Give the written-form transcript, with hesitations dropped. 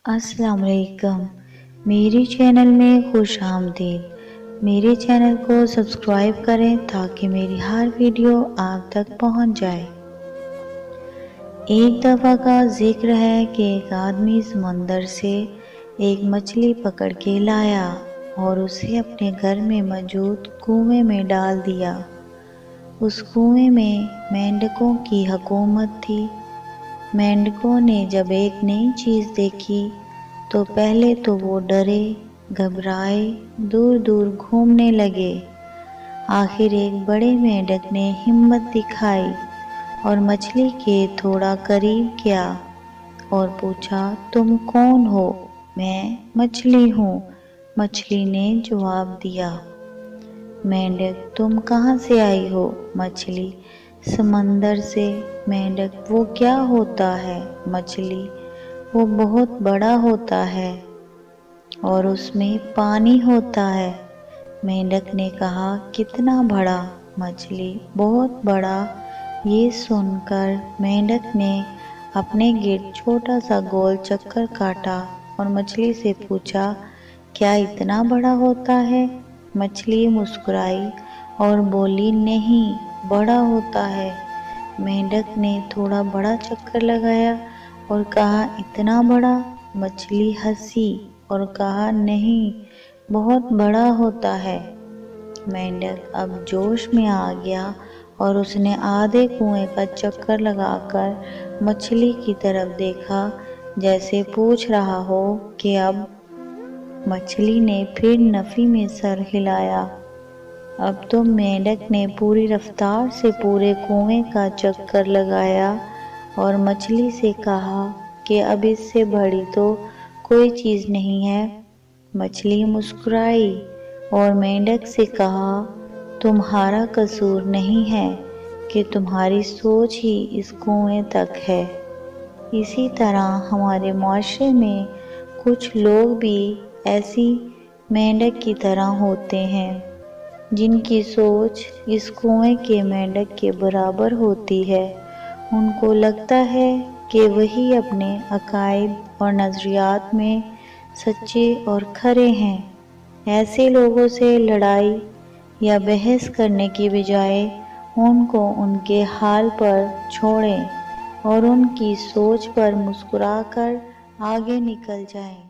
السلام علیکم، میری چینل میں خوش آمدید۔ میرے چینل کو سبسکرائب کریں تاکہ میری ہر ویڈیو آپ تک پہنچ جائے۔ ایک دفعہ کا ذکر ہے کہ ایک آدمی سمندر سے ایک مچھلی پکڑ کے لایا اور اسے اپنے گھر میں موجود کنویں میں ڈال دیا۔ اس کنویں میں مینڈکوں کی حکومت تھی۔ مینڈکوں نے جب ایک نئی چیز دیکھی تو پہلے تو وہ ڈرے، گھبرائے، دور دور گھومنے لگے۔ آخر ایک بڑے مینڈک نے ہمت دکھائی اور مچھلی کے تھوڑا قریب گیا اور پوچھا، تم کون ہو؟ میں مچھلی ہوں، مچھلی نے جواب دیا۔ مینڈک، تم کہاں سے آئی ہو؟ مچھلی، سمندر سے۔ مینڈک، وہ کیا ہوتا ہے؟ مچھلی، وہ بہت بڑا ہوتا ہے اور اس میں پانی ہوتا ہے۔ مینڈک نے کہا، کتنا بڑا؟ مچھلی، بہت بڑا۔ یہ سن کر مینڈک نے اپنے گرد چھوٹا سا گول چکر کاٹا اور مچھلی سے پوچھا، کیا اتنا بڑا ہوتا ہے؟ مچھلی مسکرائی اور بولی، نہیں، بڑا ہوتا ہے۔ مینڈک نے تھوڑا بڑا چکر لگایا اور کہا، اتنا بڑا؟ مچھلی ہنسی اور کہا، نہیں، بہت بڑا ہوتا ہے۔ مینڈک اب جوش میں آ گیا اور اس نے آدھے کنویں کا چکر لگا کر مچھلی کی طرف دیکھا، جیسے پوچھ رہا ہو کہ اب؟ مچھلی نے پھر نفی میں سر ہلایا۔ اب تو مینڈک نے پوری رفتار سے پورے کنویں کا چکر لگایا اور مچھلی سے کہا کہ اب اس سے بڑی تو کوئی چیز نہیں ہے۔ مچھلی مسکرائی اور مینڈک سے کہا، تمہارا قصور نہیں ہے کہ تمہاری سوچ ہی اس کنویں تک ہے۔ اسی طرح ہمارے معاشرے میں کچھ لوگ بھی ایسی مینڈک کی طرح ہوتے ہیں، جن کی سوچ اس کنویں کے مینڈک کے برابر ہوتی ہے۔ ان کو لگتا ہے کہ وہی اپنے عقائد اور نظریات میں سچے اور کھرے ہیں۔ ایسے لوگوں سے لڑائی یا بحث کرنے کی بجائے ان کو ان کے حال پر چھوڑیں اور ان کی سوچ پر مسکرا کر آگے نکل جائیں۔